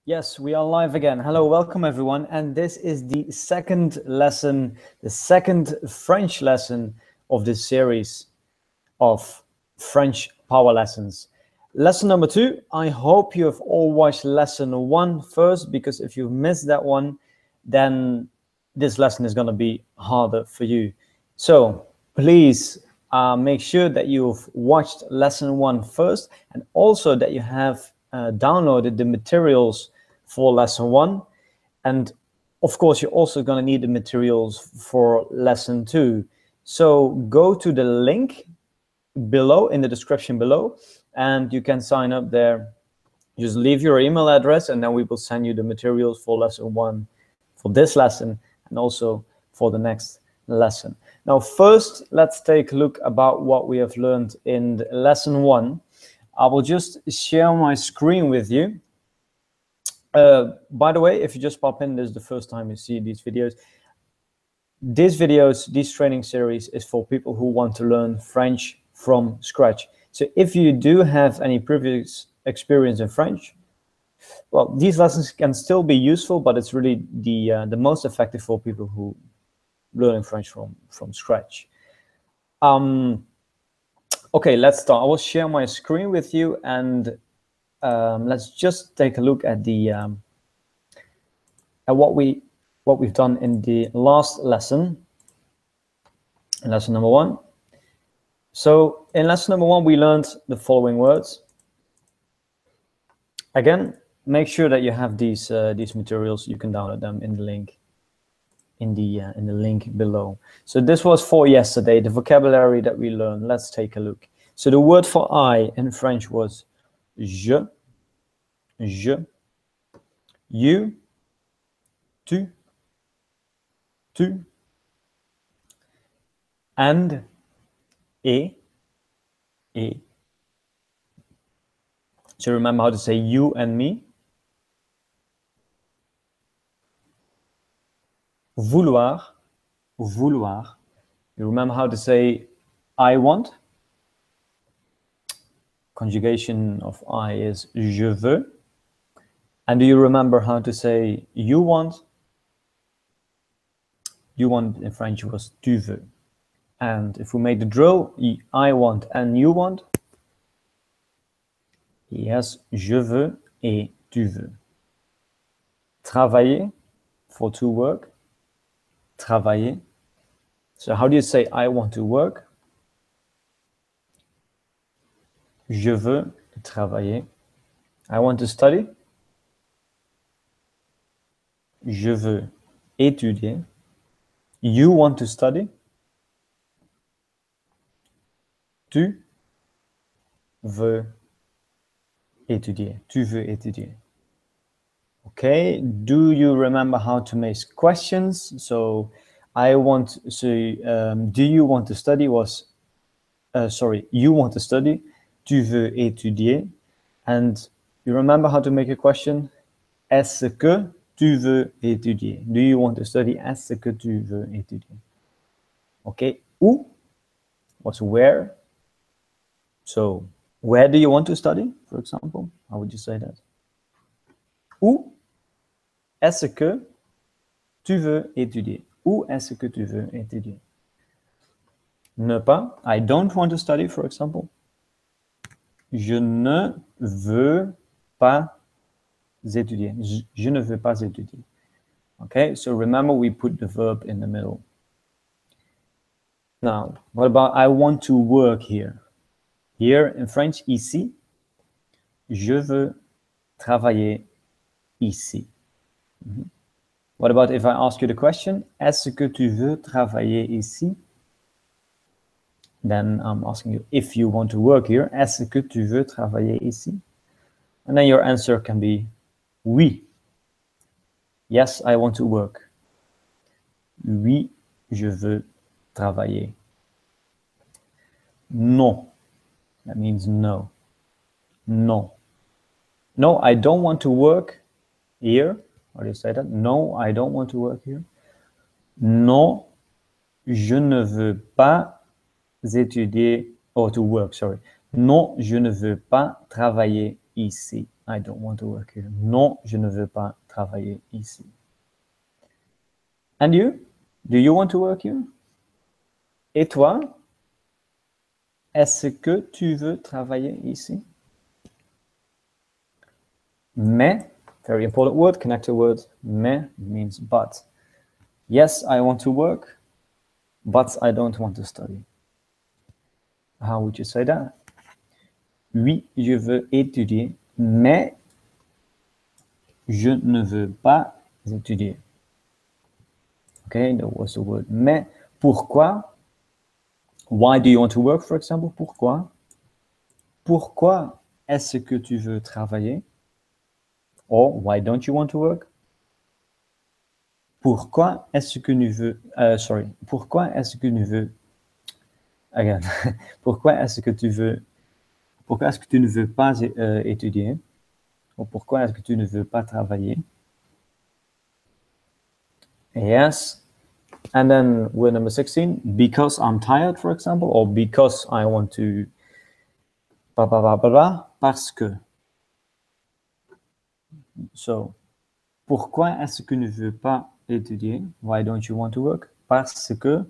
Yes, we are live again. Hello, welcome everyone. And this is the second lesson, the second French lesson of this series of French power lessons. Lesson number 2, I hope you have all watched lesson 1 first, because if you've missed that one, then this lesson is going to be harder for you. So please make sure that you've watched lesson 1 first, and also that you have downloaded the materials for lesson 1. And of course, you're also going to need the materials for lesson 2. So go to the link below in the description below, and you can sign up there. Just leave your email address, and then we will send you the materials for lesson 1 for this lesson and also for the next lesson. Now, first, let's take a look about what we have learned in lesson 1. I will just share my screen with you. By the way, if you just pop in, this is the first time you see these videos. This training series is for people who want to learn French from scratch. So if you do have any previous experience in French, well, these lessons can still be useful, but it's really the most effective for people who learning French from scratch. Okay, let's start. I will share my screen with you, and let's just take a look at the at what we've done in the last lesson, in lesson number 1. So in lesson number 1, we learned the following words. Again, make sure that you have these materials. You can download them in the link in the link below. So this was for yesterday, the vocabulary that we learned. Let's take a look. So the word for I in French was je, you, tu, and, et. So remember how to say you and me. Vouloir. You remember how to say I want? Conjugation of I is je veux. And do you remember how to say you want? You want in French was tu veux. And if we make the drill, I want and you want. Yes, je veux et tu veux. Travailler, for to work. Travailler. So how do you say I want to work? Je veux travailler. I want to study. Je veux étudier. You want to study. Tu veux étudier. Tu veux étudier. Okay, do you remember how to make questions? So do you want to study was, you want to study. Tu veux étudier. And you remember how to make a question? Est-ce que tu veux étudier? Do you want to study? Est-ce que tu veux étudier? Okay, où was where. So where do you want to study, for example? How would you say that? Où est-ce que tu veux étudier? Où est-ce que tu veux étudier? Ne pas. I don't want to study, for example. Je ne veux pas étudier. Je ne veux pas étudier. Okay, so remember we put the verb in the middle. Now, what about I want to work here? Here in French, ici. Je veux travailler ici. What about if I ask you the question, est-ce que tu veux travailler ici? Then I'm asking you if you want to work here. Est-ce que tu veux travailler ici? And then your answer can be oui. Yes, I want to work. Oui, je veux travailler. Non. That means no. No. No, I don't want to work here. How do you say that? No, I don't want to work here. Non, je ne veux pas étudier, to work, sorry. Non, je ne veux pas travailler ici. I don't want to work here. Non, je ne veux pas travailler ici. And you? Do you want to work here? Et toi? Est-ce que tu veux travailler ici? Mais, very important word, connector word. Mais means but. Yes, I want to work, but I don't want to study. How would you say that? Oui, je veux étudier, mais je ne veux pas étudier. Okay, that was the word. Mais, pourquoi? Why do you want to work, for example? Pourquoi? Pourquoi est-ce que tu veux travailler? Or, why don't you want to work? Pourquoi est-ce que tu veux... Pourquoi est-ce que tu veux... Again. Pourquoi est-ce que tu veux... Pourquoi est-ce que tu ne veux pas étudier? Ou pourquoi est-ce que tu ne veux pas travailler? Yes. And then word number 16, because I'm tired, for example, or because I want to... Parce que. So, pourquoi est-ce que tu ne veux pas étudier? Why don't you want to work? Parce que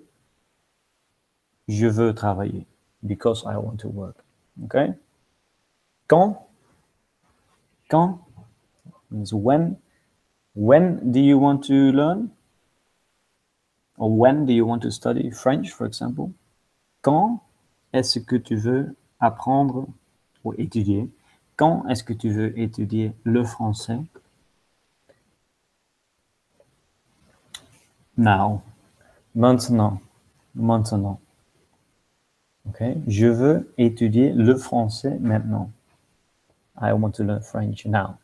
je veux travailler. Because I want to work. Okay? Quand? Quand means when. When do you want to learn? Or when do you want to study French, for example? Quand est-ce que tu veux apprendre ou étudier? Quand est-ce que tu veux étudier le français? Now. Maintenant. Maintenant. Okay? Je veux étudier le français maintenant. I want to learn French now.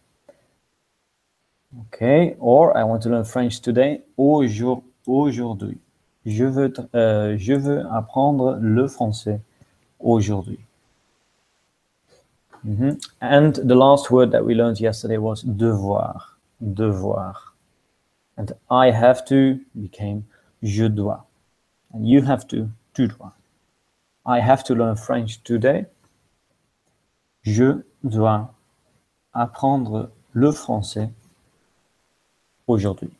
Okay? Or I want to learn French today. Aujourd'hui. Je veux apprendre le français aujourd'hui. And the last word that we learned yesterday was devoir. Devoir. And I have to became je dois. And you have to, tu dois. I have to learn French today. Je dois apprendre le français aujourd'hui.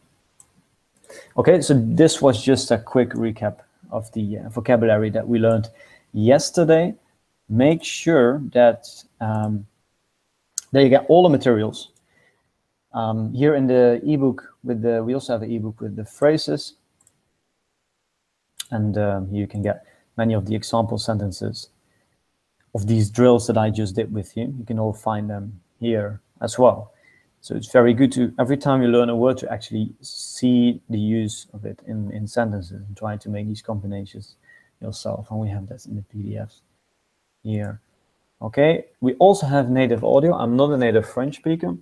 Okay, so this was just a quick recap of the vocabulary that we learned yesterday. Make sure that you get all the materials. Here in the ebook we also have an ebook with the phrases, and you can get many of the example sentences of these drills that I just did with you. You can all find them here as well. So it's very good to, every time you learn a word, to actually see the use of it in sentences and try to make these combinations yourself. And we have that in the PDFs here. Okay, we also have native audio. I'm not a native French speaker.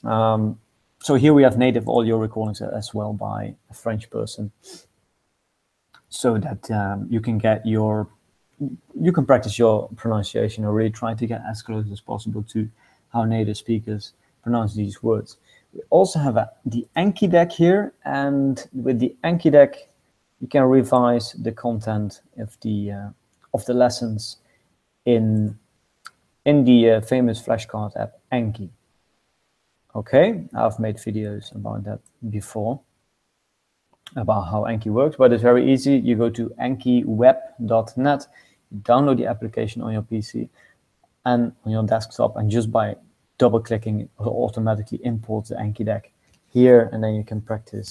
So here we have native audio recordings as well by a French person, so that you can practice your pronunciation, or really try to get as close as possible to how native speakers pronounce these words. We also have the Anki deck here, and with the Anki deck, you can revise the content of the lessons in the famous flashcard app Anki. Okay, I've made videos about that before, about how Anki works, but it's very easy. You go to ankiweb.net, download the application on your PC and on your desktop, and just by double-clicking, it will automatically import the Anki deck here, and then you can practice,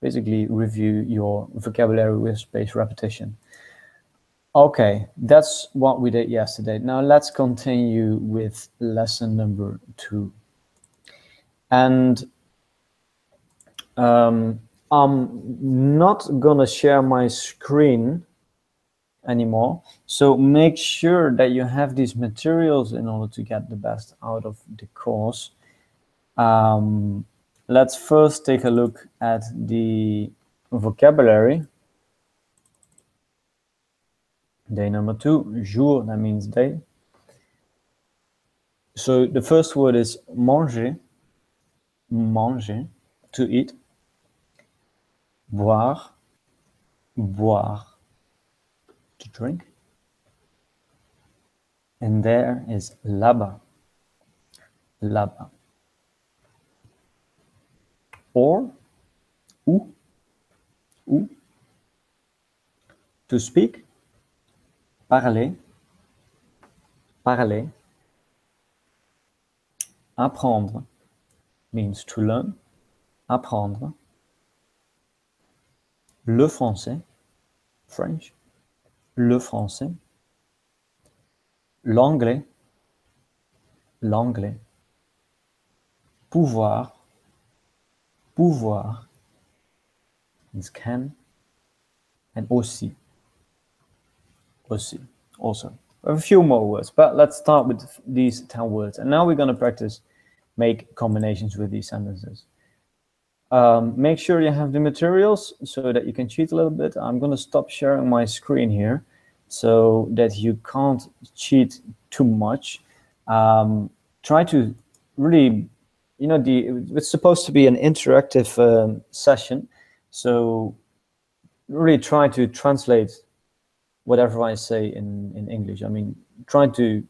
basically review your vocabulary with spaced repetition. Okay, that's what we did yesterday. Now let's continue with lesson number 2. And I'm not gonna share my screen anymore, so make sure that you have these materials in order to get the best out of the course. Let's first take a look at the vocabulary. Day number 2, jour, that means day. So the first word is manger, manger, to eat. Boire, boire, to drink. And there is là-bas. Là-bas. Or où. Où. To speak. Parler. Parler. Apprendre means to learn. Apprendre. Le français. French. Le français. L'anglais. L'anglais. Pouvoir. Pouvoir means can. And aussi. Aussi. Also. A few more words, but let's start with these 10 words. And now we're going to practice make combinations with these sentences. Make sure you have the materials so that you can cheat a little bit. I'm going to stop sharing my screen here so that you can't cheat too much. Try to really, you know, it's supposed to be an interactive session. So really try to translate whatever I say in English. I mean, try to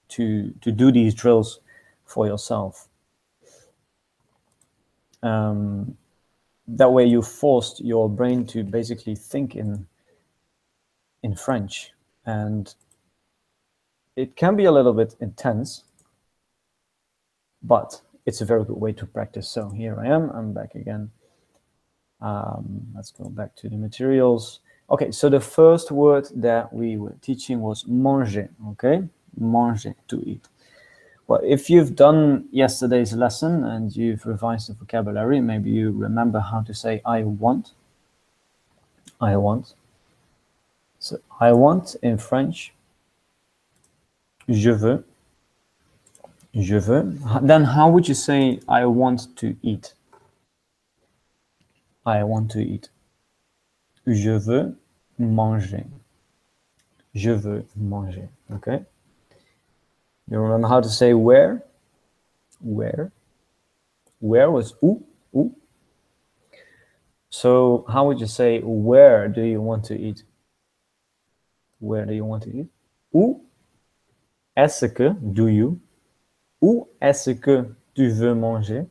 do these drills for yourself. That way you forced your brain to basically think in French, and it can be a little bit intense, but it's a very good way to practice. So here I am, I'm back again. Let's go back to the materials. Okay, so the first word that we were teaching was manger, okay? Manger, to eat. Well, if you've done yesterday's lesson and you've revised the vocabulary, maybe you remember how to say I want. I want. So I want in French, je veux. Je veux. Then how would you say I want to eat? I want to eat. Je veux manger. Je veux manger, okay? You remember how to say where? Where? Where was où? Où? So how would you say where do you want to eat? Where do you want to eat? Où est-ce que, do you? Où est-ce que tu veux manger?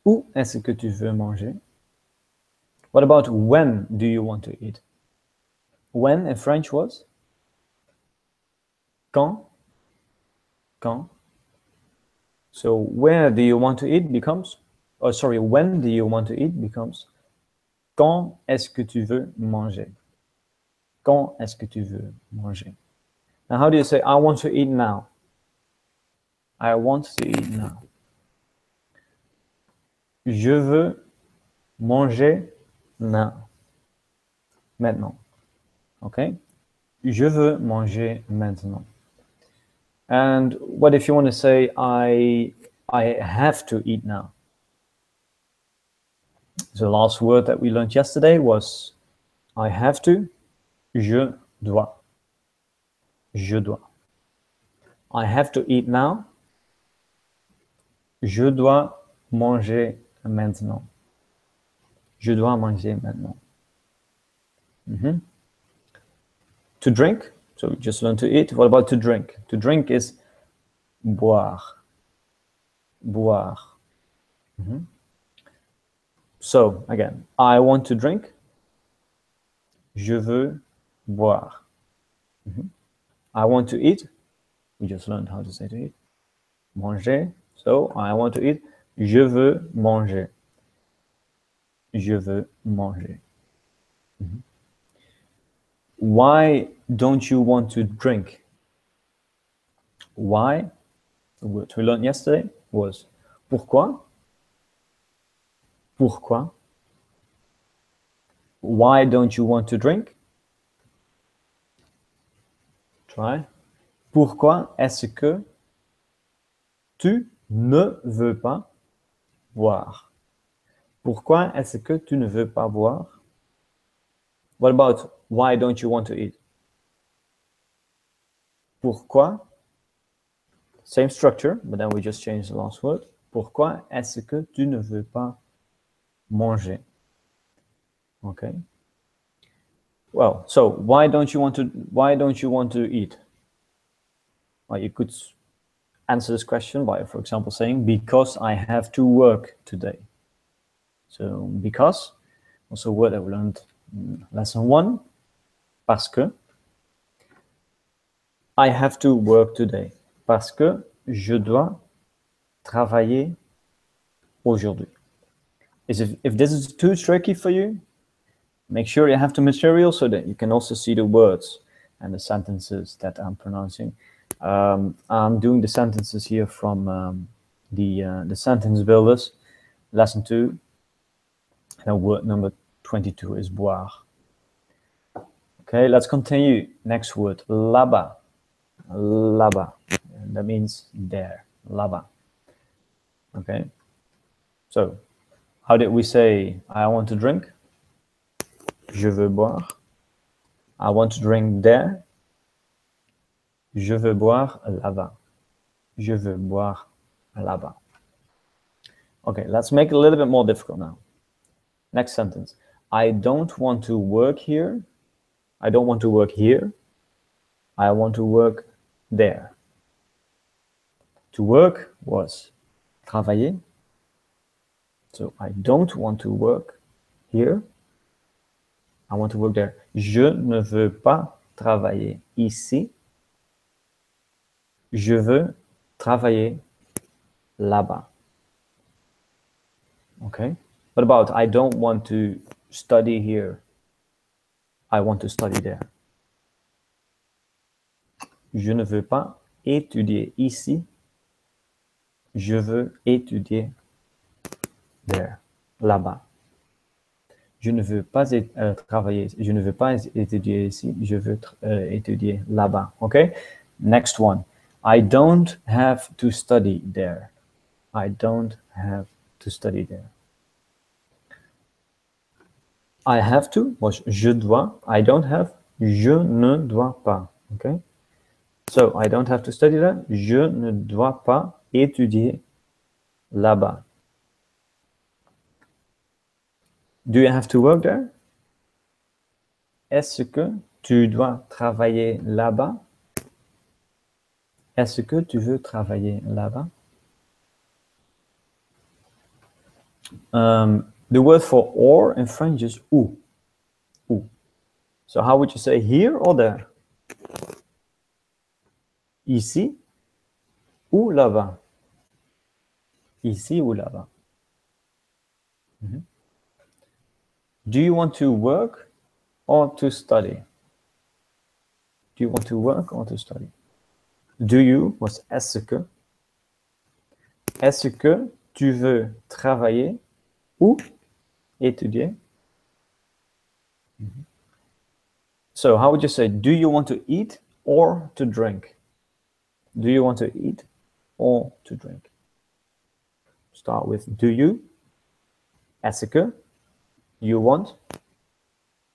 Où est-ce que tu veux manger? What about when do you want to eat? When in French was? Quand? Quand? So where do you want to eat becomes, oh sorry, when do you want to eat becomes quand est-ce que tu veux manger? Quand est-ce que tu veux manger? Now how do you say I want to eat now? I want to eat now. Je veux manger now. Maintenant. Okay? Je veux manger maintenant. And what if you want to say I have to eat now? The last word that we learned yesterday was I have to, je dois. Je dois. I have to eat now. Je dois manger maintenant. Je dois manger maintenant. To drink. So we just learned to eat. What about to drink? To drink is boire. Boire. So again, I want to drink. Je veux boire. I want to eat. We just learned how to say to eat. Manger. So I want to eat. Je veux manger. Je veux manger. Why don't you want to drink? Why? The word we learned yesterday was pourquoi? Pourquoi? Why don't you want to drink? Try. Pourquoi est-ce que tu ne veux pas boire? Pourquoi est-ce que tu ne veux pas boire? What about why don't you want to eat? Pourquoi? Same structure, but then we just changed the last word. Pourquoi est-ce que tu ne veux pas manger? Okay. Well, so why don't you want to eat? Well, you could answer this question by, for example, saying, because I have to work today. So, because, also a word that we learned in lesson 1, parce que. I have to work today. Parce que je dois travailler aujourd'hui. If this is too tricky for you, make sure you have the material so that you can also see the words and the sentences that I'm pronouncing. I'm doing the sentences here from the sentence builders, lesson 2, and word number 22 is boire. Okay, let's continue. Next word, là-bas. Là-bas. That means there. Là-bas. Okay. So, how did we say I want to drink? Je veux boire. I want to drink there. Je veux boire là-bas. Je veux boire là-bas. Okay, let's make it a little bit more difficult now. Next sentence. I don't want to work here. I don't want to work here. I want to work there. To work was travailler. So I don't want to work here. I want to work there. Je ne veux pas travailler ici. Je veux travailler là-bas. Okay. What about I don't want to study here. I want to study there. Je ne veux pas étudier ici. Je veux étudier there, là-bas. Je ne veux pas travailler. Je ne veux pas étudier ici. Je veux étudier là-bas. Okay. Next one. I don't have to study there. I don't have to study there. I have to was je dois. I don't have, je ne dois pas. Okay. So I don't have to study there. Je ne dois pas étudier là-bas. Do you have to work there? Est-ce que tu dois travailler là-bas? Est-ce que tu veux travailler là-bas? The word for or in French is où. Où. So how would you say here or there? Ici ou là-bas? Ici ou là-bas? Mm-hmm. Do you want to work or to study? Do you want to work or to study? Do you was est-ce que? Est-ce que tu veux travailler ou étudier? Mm-hmm. So how would you say, do you want to eat or to drink? Do you want to eat or to drink? Start with do you. Est-ce que? You want.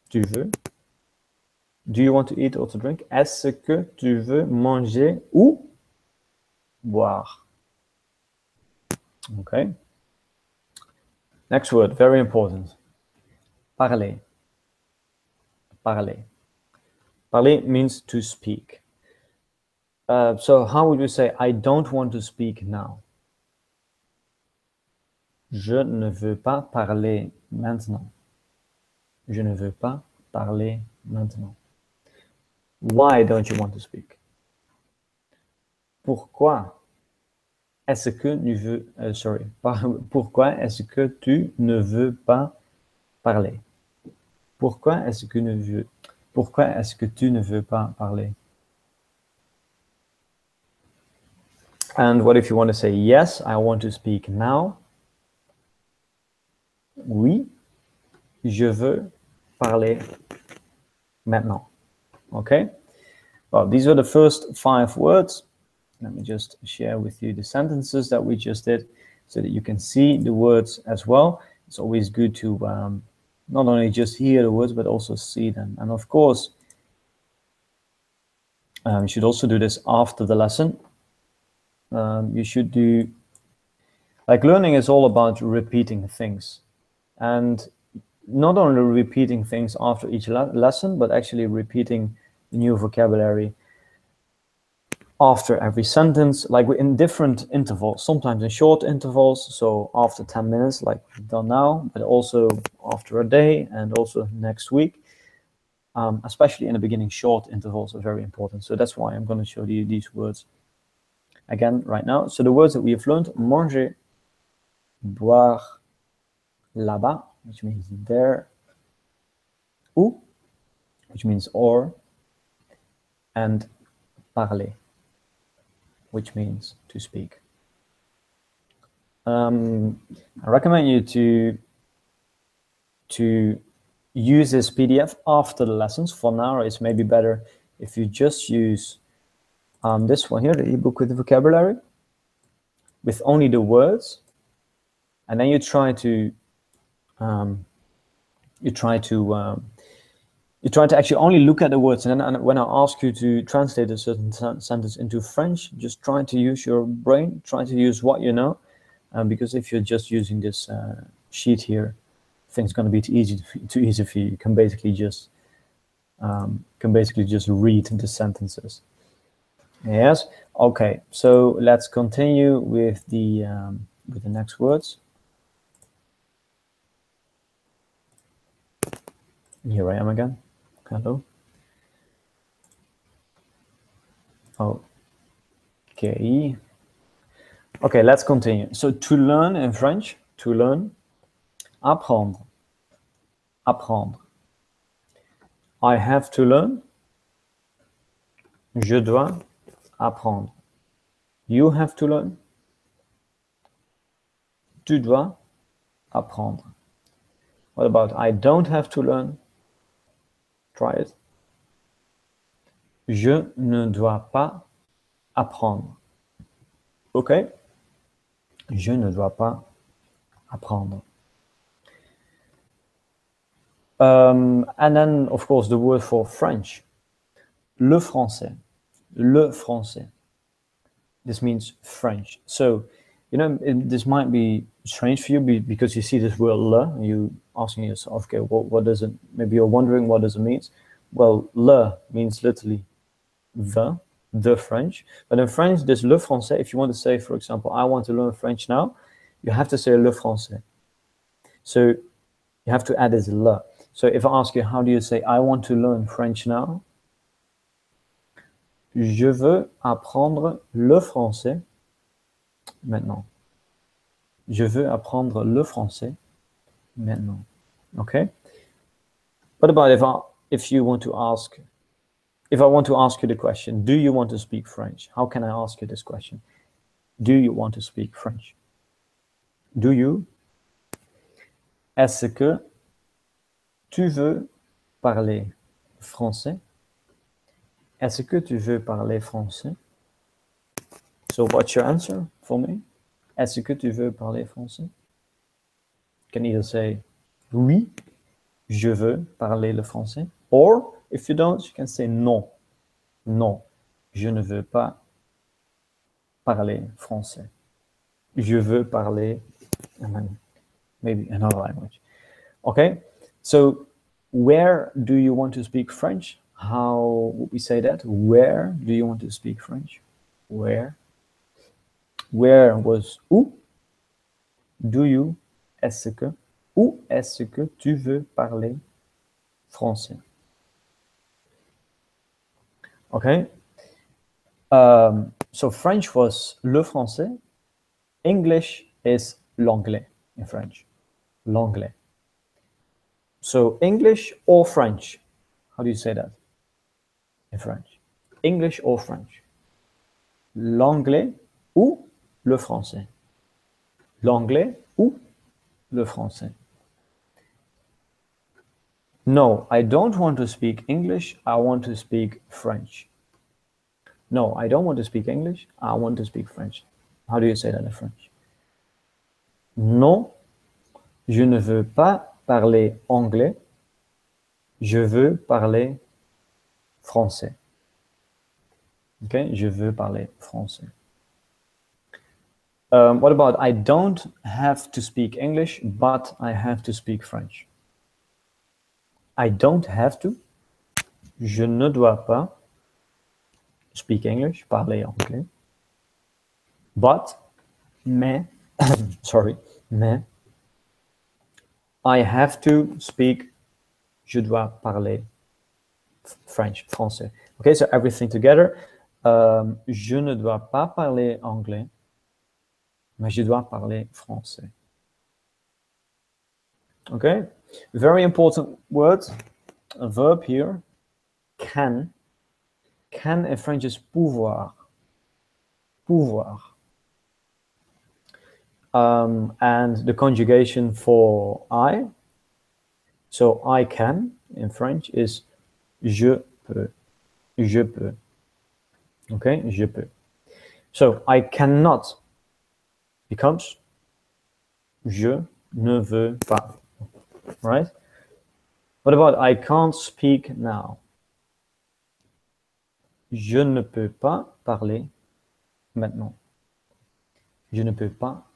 Tu veux. Do you want to eat or to drink? Est-ce que tu veux manger ou boire? Okay. Next word, very important. Parler. Parler. Parler means to speak. So how would you say, I don't want to speak now? Je ne veux pas parler maintenant. Je ne veux pas parler maintenant. Why don't you want to speak? Pourquoi est-ce que tu veux, pourquoi est-ce que tu ne veux pas parler? Pourquoi est-ce que tu ne veux pas parler? And what if you want to say, yes, I want to speak now? Oui, je veux parler maintenant. Okay? Well, these are the first 5 words. Let me just share with you the sentences that we just did so that you can see the words as well. It's always good to not only just hear the words, but also see them. And of course, you should also do this after the lesson. You should do, like learning is all about repeating things. And not only repeating things after each lesson, but actually repeating new vocabulary after every sentence, like in different intervals, sometimes in short intervals, so after 10 minutes, like we've done now, but also after a day and also next week. Especially in the beginning, short intervals are very important. So that's why I'm going to show you these words again right now. So the words that we have learned: manger, boire, là-bas, which means there, ou, which means or, and parler, which means to speak. I recommend you to use this PDF after the lessons. For now, it's maybe better if you just use this one here, the ebook with the vocabulary, with only the words, and then you try to actually only look at the words, and then when I ask you to translate a certain sentence into French, just try to use your brain, try to use what you know, because if you're just using this sheet here, things going to be too easy for you. You can basically just read the sentences. Yes. Okay. So let's continue with the next words. Here I am again. Hello. Okay. Okay, let's continue. So to learn in French, to learn, apprendre, apprendre. I have to learn, je dois apprendre. You have to learn, tu dois apprendre. What about I don't have to learn? Try it. Je ne dois pas apprendre. Okay? Je ne dois pas apprendre. And then, of course, the word for French. Le français. Le français. This means French. So, you know, this might be strange for you because you see this word le, and you asking yourself, okay, what does it, maybe you're wondering what does it mean? Well, le means literally the French. But in French, this le français, if you want to say, for example, I want to learn French now, you have to say le français. So you have to add this le. So if I ask you, how do you say, I want to learn French now? Je veux apprendre le français maintenant. Je veux apprendre le français maintenant. Okay? What about if you want to ask, if I want to ask you the question, do you want to speak French? How can I ask you this question? Do you want to speak French? Do you? Est-ce que tu veux parler français? Est-ce que tu veux parler français? So what's your answer for me? Est-ce que tu veux parler français? You can either say, oui, je veux parler le français. Or, if you don't, you can say non. Non, je ne veux pas parler français. Je veux parler, and then maybe another language. Okay, so where do you want to speak French? How would we say that? Where do you want to speak French? Where? Where was où? Do you? Est-ce que? Où est-ce que tu veux parler français? Okay. So French was le français. English is l'anglais in French. L'anglais. So English or French? How do you say that in French? English or French? L'anglais ou le français? L'anglais ou le français? No, I don't want to speak English. I want to speak French. No, I don't want to speak English. I want to speak French. How do you say that in French? Non, je ne veux pas parler anglais. Je veux parler français. Okay, je veux parler français. What about I don't have to speak English, but I have to speak French? I don't have to. Je ne dois pas. speak English, parler anglais. Mais, sorry, mais, I have to speak, je dois parler French, français. Okay, so everything together. Je ne dois pas parler anglais, mais je dois parler français. Okay, very important word, a verb here, can. Can in French is pouvoir. Pouvoir. And the conjugation for I, so I can in French is je peux. Je peux. Okay, je peux. So I cannot becomes je ne veux pas. Right? What about I can't speak now? Je ne peux pas parler maintenant. Je ne peux pas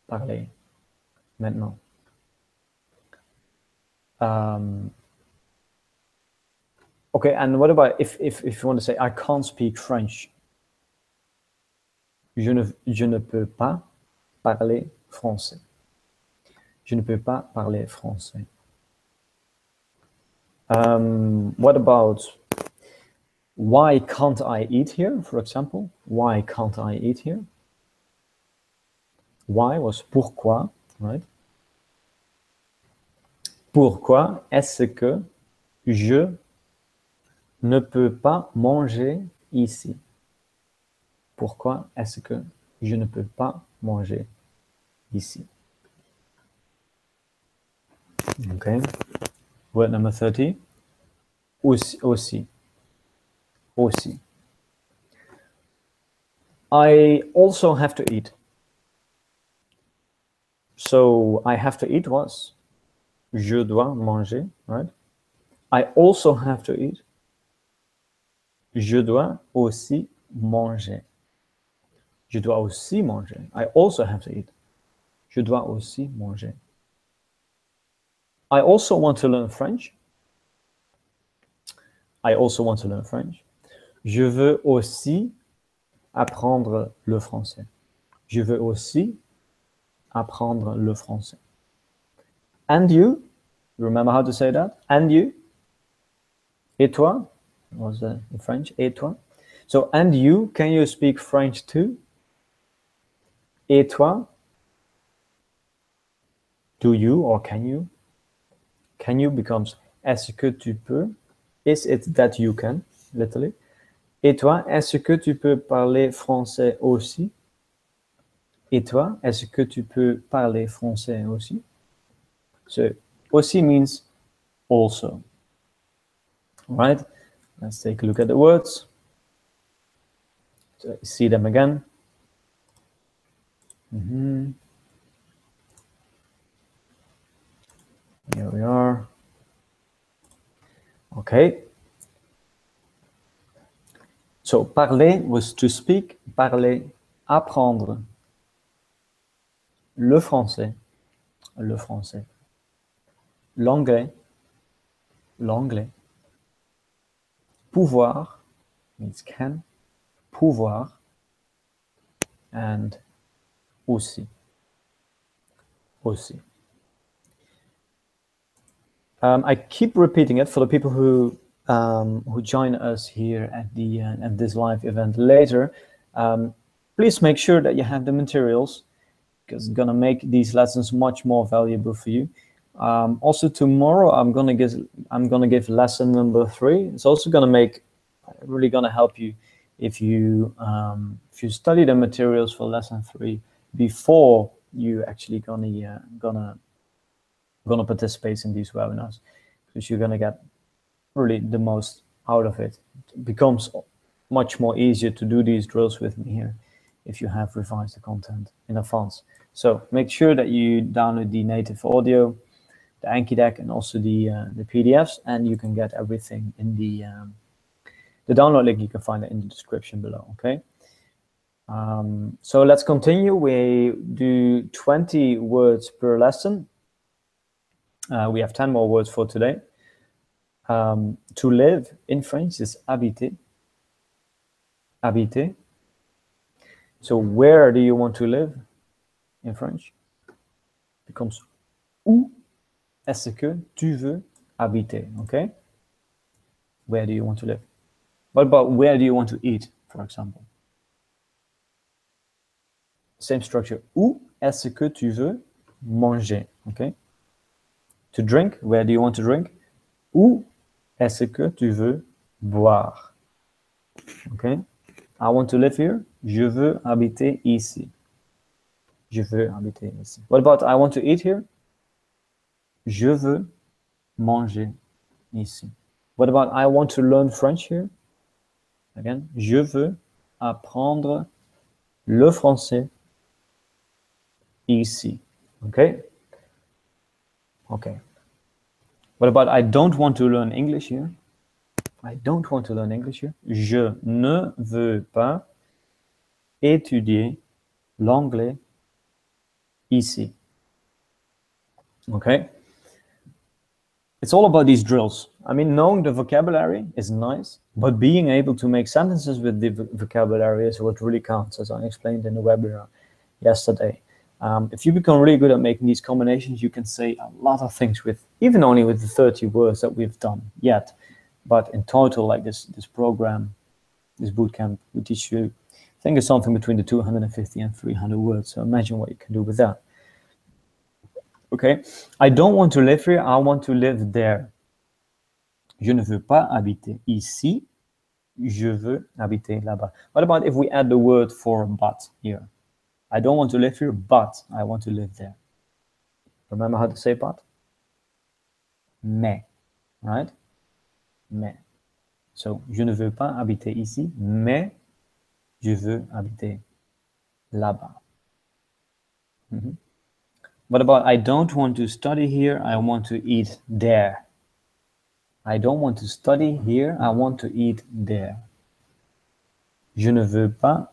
parler maintenant. Okay, and what about if you want to say I can't speak French? Je ne peux pas parler français. Je ne peux pas parler français. What about why can't I eat here, for example? Why can't I eat here? Why was pourquoi, right? Pourquoi est-ce que je ne peux pas manger ici? Pourquoi est-ce que je ne peux pas manger ici? Okay. Word number 30. Aussi. Aussi. Aussi. I also have to eat. So I have to eat was je dois manger, right? I also have to eat. Je dois aussi manger. Je dois aussi manger. I also have to eat. Je dois aussi manger. I also want to learn French. I also want to learn French. Je veux aussi apprendre le français. Je veux aussi apprendre le français. And you? You remember how to say that? And you? Et toi? Was in French? Et toi? So, and you, can you speak French too? Et toi? Do you or can you? Can you becomes est-ce que tu peux? Is it that you can? Literally. Et toi, est-ce que tu peux parler français aussi? Et toi, est-ce que tu peux parler français aussi? So, aussi means also. All right, let's take a look at the words. So, see them again. Here we are. Okay. So, parler was to speak, parler, apprendre. Le français, le français. L'anglais, l'anglais. Pouvoir means can, pouvoir, and aussi, aussi. I keep repeating it for the people who join us here at this live event later. Please make sure that you have the materials, because it's gonna make these lessons much more valuable for you. Also tomorrow, I'm gonna give lesson number 3. It's also really gonna help you if you study the materials for lesson 3 before you actually gonna participate in these webinars, because you're gonna get really the most out of it. It becomes much more easier to do these drills with me here if you have revised the content in advance. So make sure that you download the native audio, the Anki deck, and also the PDFs, and you can get everything in the download link. You can find it in the description below. Okay. So let's continue. We do 20 words per lesson. We have 10 more words for today. To live in French is habiter. habiter. So where do you want to live in French? Becomes où est-ce que tu veux habiter? Okay? Where do you want to live? What about where do you want to eat, for example? Same structure. Où est-ce que tu veux manger? Okay? To drink, where do you want to drink? Où est-ce que tu veux boire? Okay? I want to live here. Je veux habiter ici. Je veux habiter ici. What about I want to eat here? Je veux manger ici. What about I want to learn French here? Again, je veux apprendre le français ici. Okay? Okay. What about I don't want to learn English here? I don't want to learn English here. Je ne veux pas étudier l'anglais ici. Okay? It's all about these drills. I mean, knowing the vocabulary is nice, but being able to make sentences with the vocabulary is what really counts, as I explained in the webinar yesterday. If you become really good at making these combinations, you can say a lot of things with, even only with the 30 words that we've done yet. But in total, like this program, this bootcamp, we teach you, I think it's something between the 250 and 300 words. So imagine what you can do with that. Okay, I don't want to live here, I want to live there. Je ne veux pas habiter ici, je veux habiter là-bas. What about if we add the word for but here? I don't want to live here, but I want to live there. Remember how to say but? Mais, right? Mais. So, je ne veux pas habiter ici, mais je veux habiter là-bas. What about I don't want to study here, I want to eat there. I don't want to study here, I want to eat there. Je ne veux pas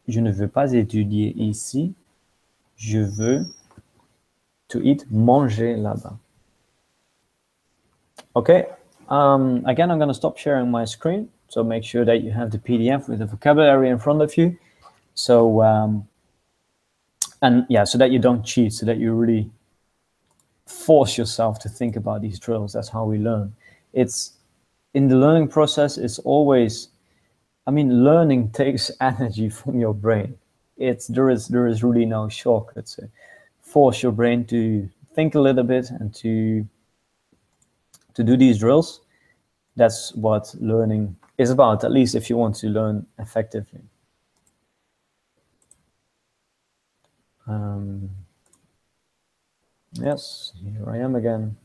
étudier ici, je veux to eat, manger là-bas. Okay, again, I'm going to stop sharing my screen, so make sure that you have the PDF with the vocabulary in front of you. So, and yeah, so that you don't cheat, so that you really force yourself to think about these drills. That's how we learn. It's in the learning process, it's always, I mean, learning takes energy from your brain. There is really no shortcut. So force your brain to think a little bit and to do these drills. That's what learning is about, at least if you want to learn effectively. Yes, here I am again.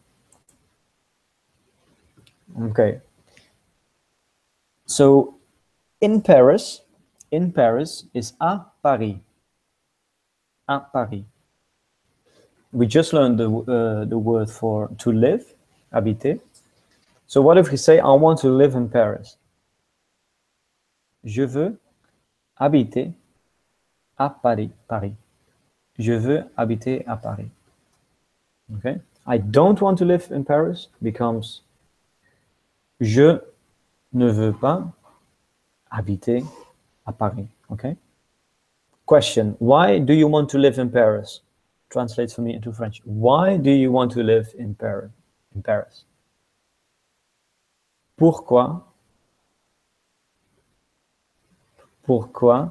Okay. So in Paris is à Paris. À Paris. We just learned the word for to live, habiter. So what if we say, I want to live in Paris? Je veux habiter à Paris. Paris. Je veux habiter à Paris. Okay. I don't want to live in Paris becomes je ne veux pas habiter à Paris. Okay. Question: why do you want to live in Paris? Translates for me into French. Why do you want to live in Paris? In Paris. Pourquoi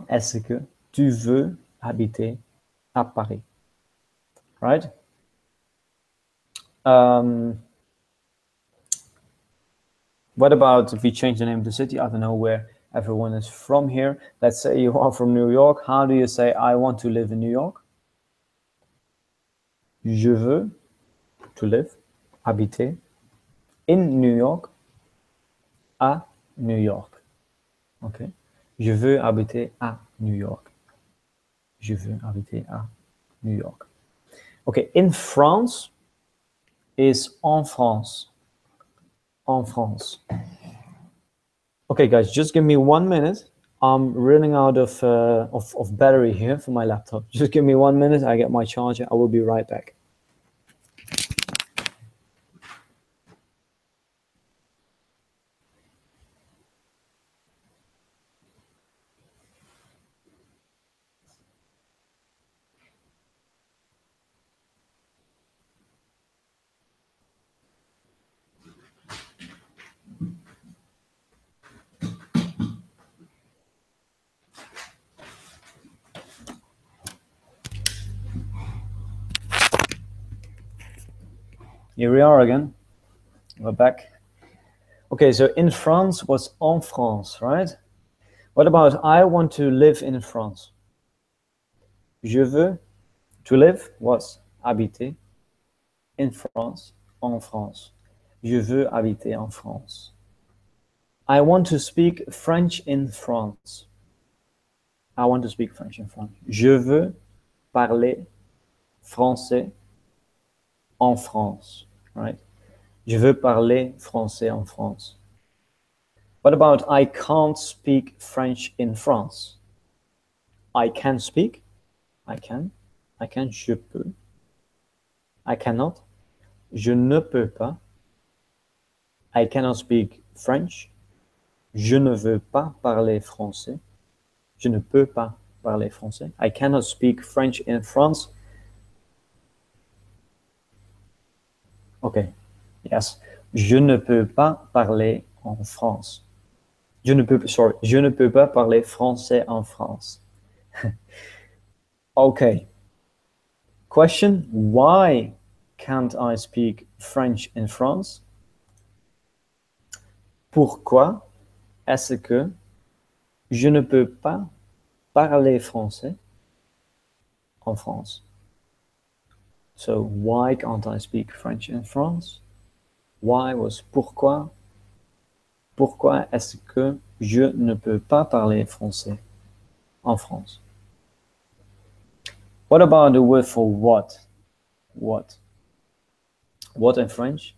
est-ce que tu veux habiter à Paris? Right? What about if we change the name of the city? I don't know where everyone is from here. Let's say you are from New York. How do you say, I want to live in New York? Je veux, to live, habiter, in New York, à New York. Okay. Je veux habiter à New York. Je veux habiter à New York. Okay, in France is en France. En France. Okay, guys, just give me 1 minute. I'm running out of battery here for my laptop. Just give me 1 minute. I get my charger. I will be right back. Here we are again. We're back. Okay, so in France was en France, right? What about I want to live in France? Je veux, to live was habiter in France, en France. Je veux habiter en France. I want to speak French in France. I want to speak French in France. Je veux parler français en France, right? Je veux parler français en France. What about I can't speak French in France? I can speak. I can. Je peux. I cannot. Je ne peux pas. I cannot speak French. Je ne veux pas parler français. Je ne peux pas parler français. I cannot speak French in France. Okay. Yes. Je ne peux pas parler en France. Je ne peux pas parler français en France. Okay. Question, why can't I speak French in France? Pourquoi est-ce que je ne peux pas parler français en France? So, why can't I speak French in France? Why was pourquoi. Pourquoi est-ce que je ne peux pas parler français en France? What about the word for what? What? What in French?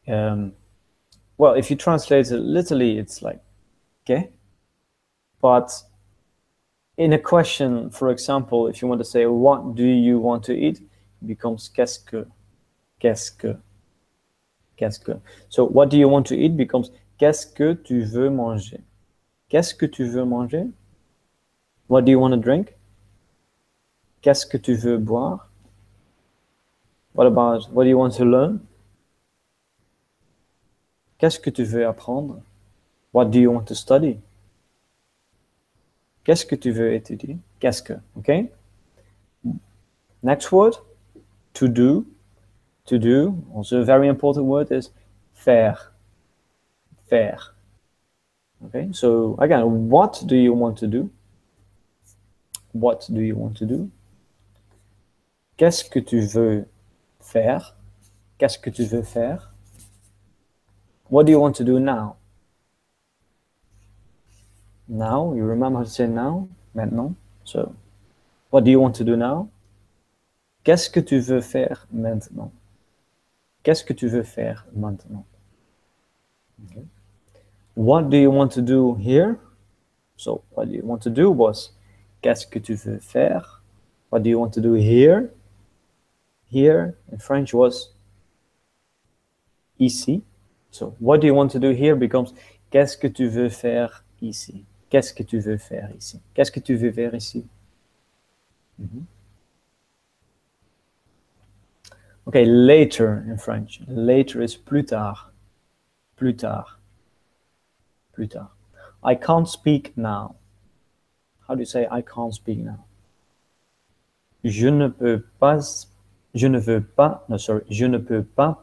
Well, if you translate it literally, it's like, okay. But in a question, for example, if you want to say, what do you want to eat? It becomes qu'est-ce que. Qu'est-ce que. Qu'est-ce que. So, what do you want to eat becomes qu'est-ce que tu veux manger? Qu'est-ce que tu veux manger? What do you want to drink? Qu'est-ce que tu veux boire? What do you want to learn? Qu'est-ce que tu veux apprendre? What do you want to study? Qu'est-ce que tu veux étudier? Qu'est-ce que, okay? Next word, to do. To do, also a very important word, is faire. Faire. Okay, so again, what do you want to do? What do you want to do? Qu'est-ce que tu veux faire? Qu'est-ce que tu veux faire? What do you want to do now? Now, you remember how to say now? Maintenant. So, what do you want to do now? Qu'est-ce que tu veux faire maintenant? Qu'est-ce que tu veux faire maintenant? Okay. What do you want to do here? So, what do you want to do was, qu'est-ce que tu veux faire? What do you want to do here? Here in French was ici. So, what do you want to do here becomes, qu'est-ce que tu veux faire ici? Qu'est-ce que tu veux faire ici? Qu'est-ce que tu veux faire ici? Mm-hmm. Okay, later in French. Later is plus tard. Plus tard. Plus tard. I can't speak now. How do you say I can't speak now? Je ne peux pas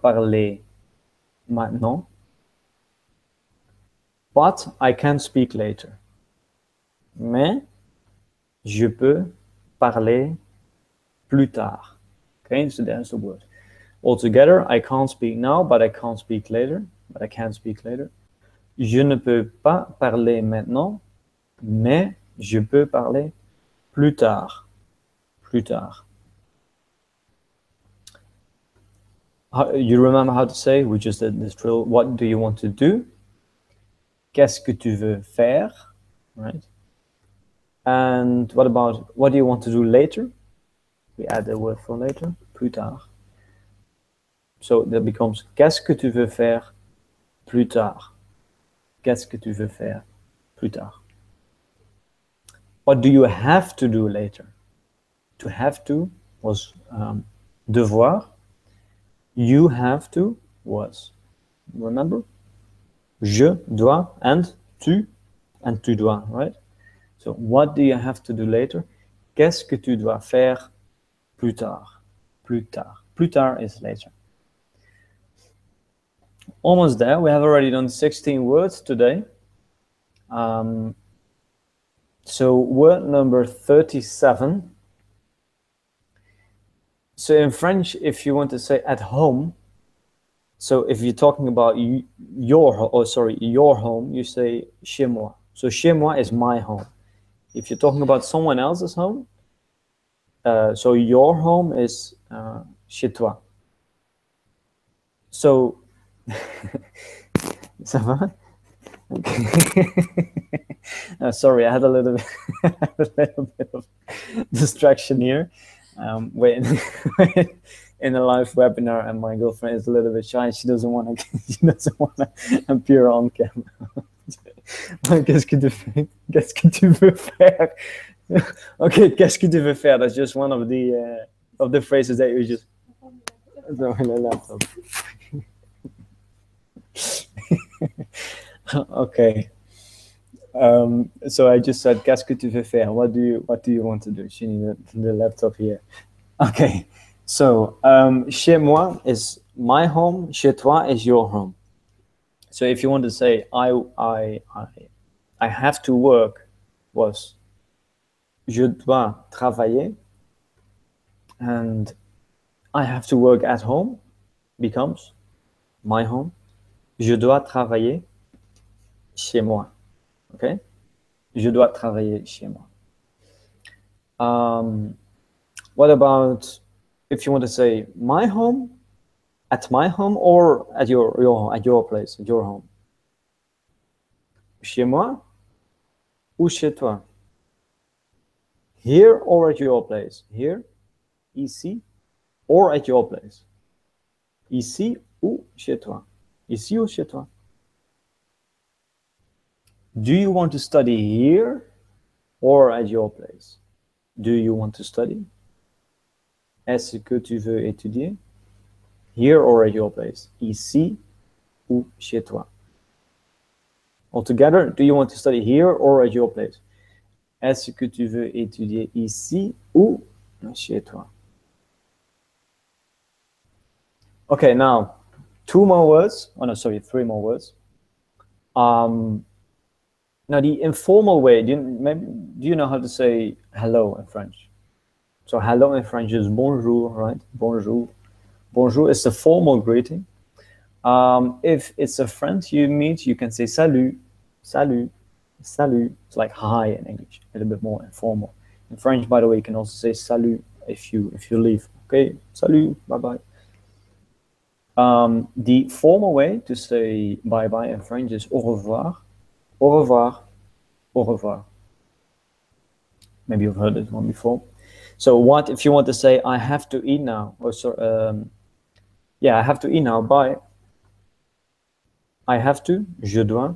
parler maintenant. But I can speak later. Mais je peux parler plus tard. Okay, so there's the word. Altogether, I can't speak now, but I can't speak later. But I can speak later. Je ne peux pas parler maintenant, mais je peux parler plus tard. Plus tard. You remember how to say, we just did this drill, what do you want to do? Qu'est-ce que tu veux faire? Right? And what about, what do you want to do later? We add the word for later, plus tard. So that becomes, qu'est-ce que tu veux faire plus tard? Qu'est-ce que tu veux faire plus tard? What do you have to do later? To have to was devoir. You have to was, remember? Je dois and tu dois, right? So what do you have to do later? Qu'est-ce que tu dois faire plus tard? Plus tard. Plus tard is later. Almost there. We have already done 16 words today. So word number 37. So in French, if you want to say at home, so if you're talking about your home, you say chez moi. So chez moi is my home. If you're talking about someone else's home, so your home is chez toi. So, ça va? Okay. Sorry, I had a little bit of distraction here. Wait, in a live webinar, and my girlfriend is a little bit shy. She doesn't want to appear on camera. Qu'est-ce que tu fais? Qu'est-ce que tu veux faire? Okay, qu'est-ce que tu veux faire? That's just one of the phrases that you just. Okay. So I just said, qu'est-ce que tu veux faire? What do you want to do? She needed the laptop here. Okay. So chez moi is my home. Chez toi is your home. So if you want to say I have to work, was je dois travailler, and I have to work at home becomes my home. Je dois travailler chez moi. Okay? Je dois travailler chez moi. What about if you want to say my home, at my home, or at your place, at your home? Chez moi ou chez toi? Here or at your place? Here, ici, or at your place? Ici ou chez toi? Ici ou chez toi? Do you want to study here or at your place? Do you want to study? Est-ce que tu veux étudier? Here or at your place? Ici ou chez toi? Altogether, do you want to study here or at your place? Est-ce que tu veux étudier ici ou chez toi? Okay, now, 2 more words. Oh no, sorry, 3 more words. Now, the informal way, do you know how to say hello in French? So hello in French is bonjour, right? Bonjour. Bonjour is the formal greeting. If it's a friend you meet, you can say salut, salut, salut. It's like hi in English, a little bit more informal. In French, by the way, you can also say salut if you leave. Okay, salut, bye-bye. The formal way to say bye-bye in French is au revoir, au revoir, au revoir. Maybe you've heard this one before. So what if you want to say I have to eat now? Or I have to eat now. Bye. I have to, je dois.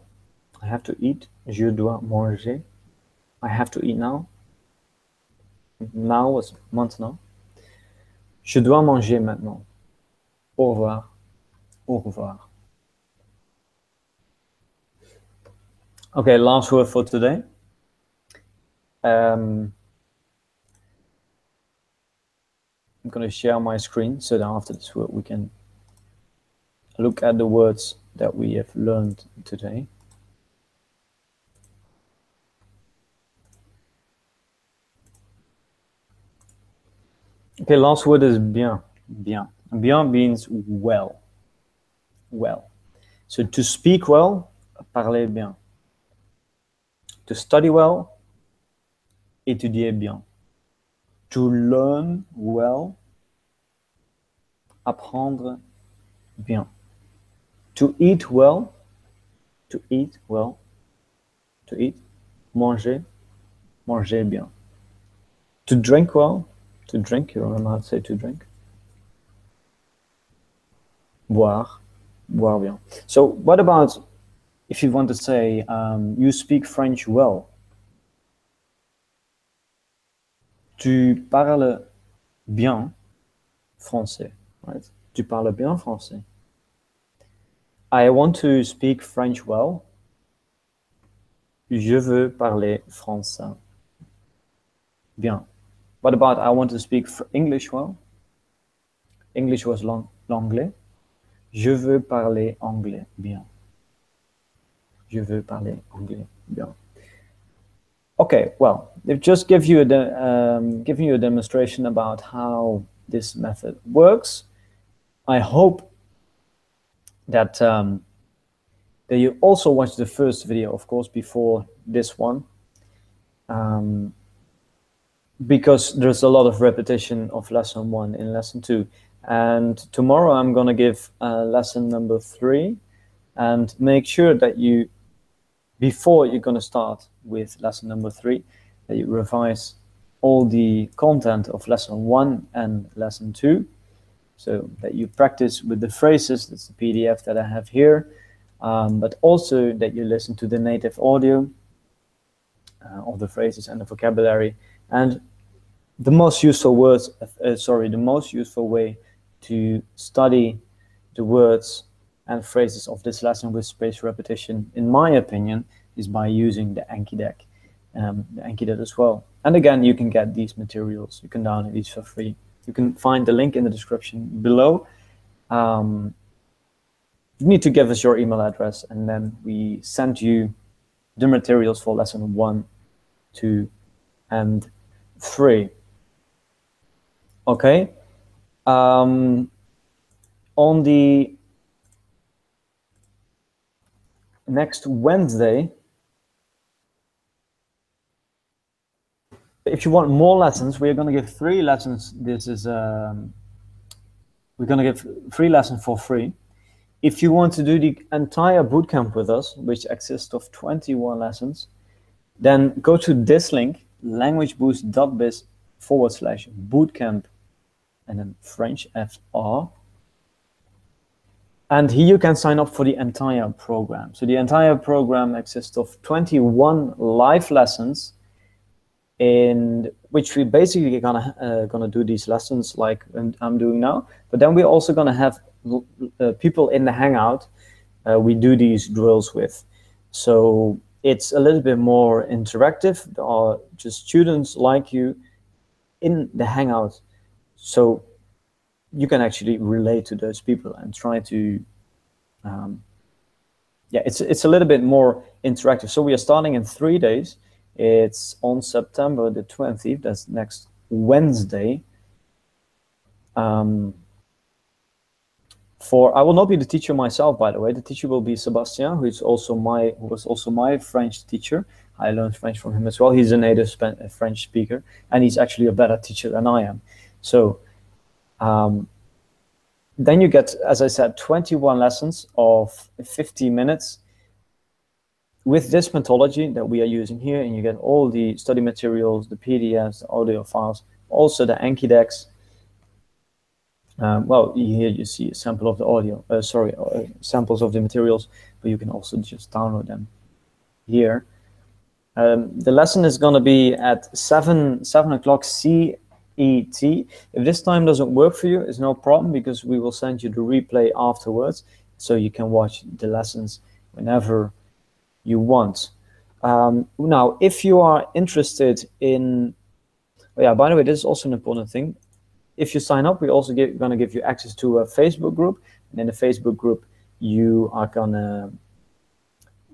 I have to eat, je dois manger. I have to eat now. Now was maintenant. Je dois manger maintenant. Au revoir. Au revoir. Okay, last word for today. I'm going to share my screen so that after this word we can look at the words that we have learned today. Okay, last word is bien. Bien. Bien means well. Well. So to speak well, parler bien. To study well, étudier bien. To learn well, apprendre bien. To eat well, manger, manger bien. To drink well, you remember how to say to drink? Boire, boire bien. So what about if you want to say you speak French well? Tu parles bien français, right? Tu parles bien français. I want to speak French well. Je veux parler français bien. What about I want to speak English well? English was l'anglais. Je veux parler anglais bien. Je veux parler anglais bien. Okay, well, they've just given you a demonstration about how this method works. I hope that that you also watched the first video, of course, before this one, because there's a lot of repetition of lesson 1 in lesson 2. And tomorrow I'm going to give lesson number 3, and make sure that you, before you're going to start with lesson number 3, that you revise all the content of lesson 1 and lesson 2, so that you practice with the phrases. That's the PDF that I have here, but also that you listen to the native audio of the phrases and the vocabulary. And the most useful the most useful way to study the words and phrases of this lesson with spaced repetition, in my opinion, is by using the Anki deck, as well. And again, you can get these materials. You can download these for free. You can find the link in the description below. You need to give us your email address, and then we send you the materials for lesson 1, 2, and 3. Okay. On the next Wednesday, if you want more lessons, we are going to give 3 lessons. This is we're going to give 3 lessons for free. If you want to do the entire bootcamp with us, which consists of 21 lessons, then go to this link, languageboost.biz/bootcamp, and then French FR. And here you can sign up for the entire program. So the entire program consists of 21 live lessons, in which we basically gonna do these lessons like I'm doing now. But then we're also gonna have people in the Hangout we do these drills with. So it's a little bit more interactive. There are just students like you in the Hangout, so you can actually relate to those people and try to, it's a little bit more interactive. So we are starting in 3 days. It's on September the 20th, that's next Wednesday. I will not be the teacher myself, by the way. The teacher will be Sebastian, who was also my French teacher. I learned French from him as well. He's a native French speaker, and he's actually a better teacher than I am. So then you get, as I said, 21 lessons of 50 minutes with this methodology that we are using here, and you get all the study materials, the PDFs, the audio files, also the Anki decks. Well, here you see a sample of the audio, samples of the materials, but you can also just download them here. The lesson is going to be at 7 o'clock CET. If this time doesn't work for you, it's no problem, because we will send you the replay afterwards, so you can watch the lessons whenever you want. Now, if you are interested in, by the way, this is also an important thing. If you sign up, we're also going to give you access to a Facebook group, and in the Facebook group, you are gonna,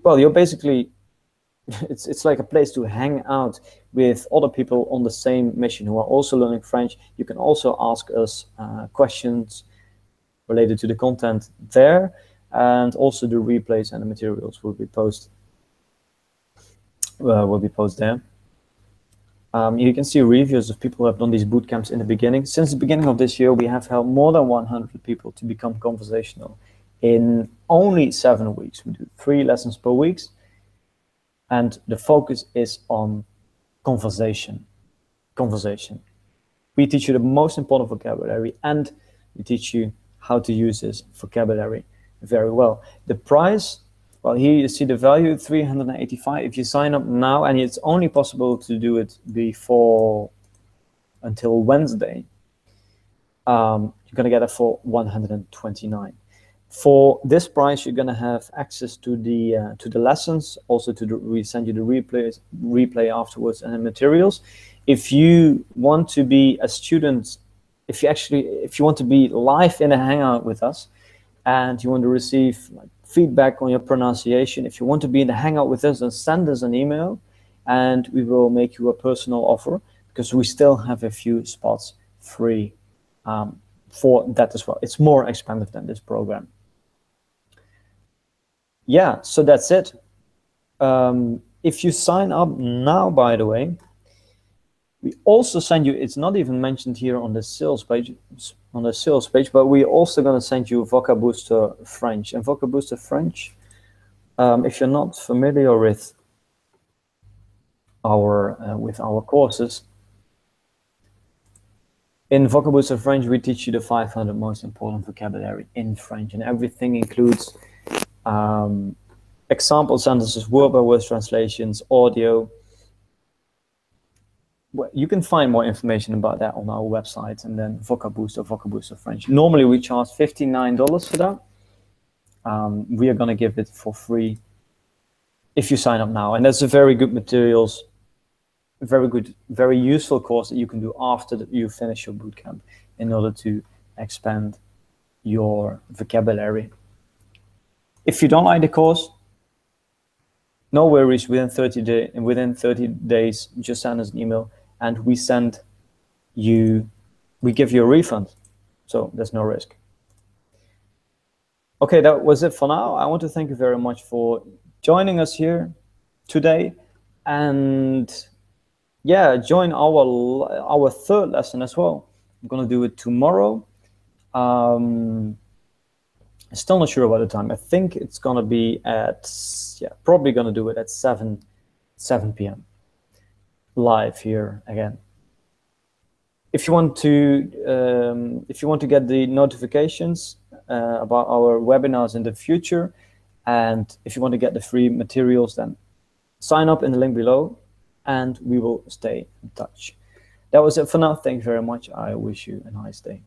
you're basically, it's like a place to hang out with other people on the same mission who are also learning French. You can also ask us questions related to the content there, and also the replays and the materials will be posted. There. You can see reviews of people who have done these boot camps in the beginning. Since the beginning of this year, we have helped more than 100 people to become conversational in only 7 weeks. We do 3 lessons per week, and the focus is on conversation. We teach you the most important vocabulary, and we teach you how to use this vocabulary very well. The price, well, here you see the value, $385. If you sign up now, and it's only possible to do it until Wednesday, you're going to get it for $129. For this price, you're going to have access to the lessons, also we send you the replay afterwards, and the materials. If you want to be a student, if you want to be live in a Hangout with us, and you want to receive like feedback on your pronunciation, if you want to be in the hangout with us, then send us an email and we will make you a personal offer, because we still have a few spots free for that as well. It's more expensive than this program. Yeah, so that's it. If you sign up now, by the way, we also send you, it's not even mentioned here on the sales page, but we're also going to send you Vocab Booster French. And Vocab Booster French, if you're not familiar with our courses, in Vocab Booster French, we teach you the 500 most important vocabulary in French, and everything includes example sentences, word-by-word translations, audio. You can find more information about that on our website, and then Vocab Booster French. Normally we charge $59 for that. We are going to give it for free if you sign up now, and that's a very good materials, very good, very useful course that you can do after you finish your bootcamp in order to expand your vocabulary. If you don't like the course, no worries. Within 30 days, just send us an email and we give you a refund. So there's no risk. Okay, that was it for now. I want to thank you very much for joining us here today, and yeah, join our third lesson as well. I'm gonna do it tomorrow. Still not sure about the time. I think it's gonna be at, probably gonna do it at 7 p.m. live here again. If you want to get the notifications about our webinars in the future, and if you want to get the free materials, then sign up in the link below and we will stay in touch. That was it for now. Thank you very much. I wish you a nice day.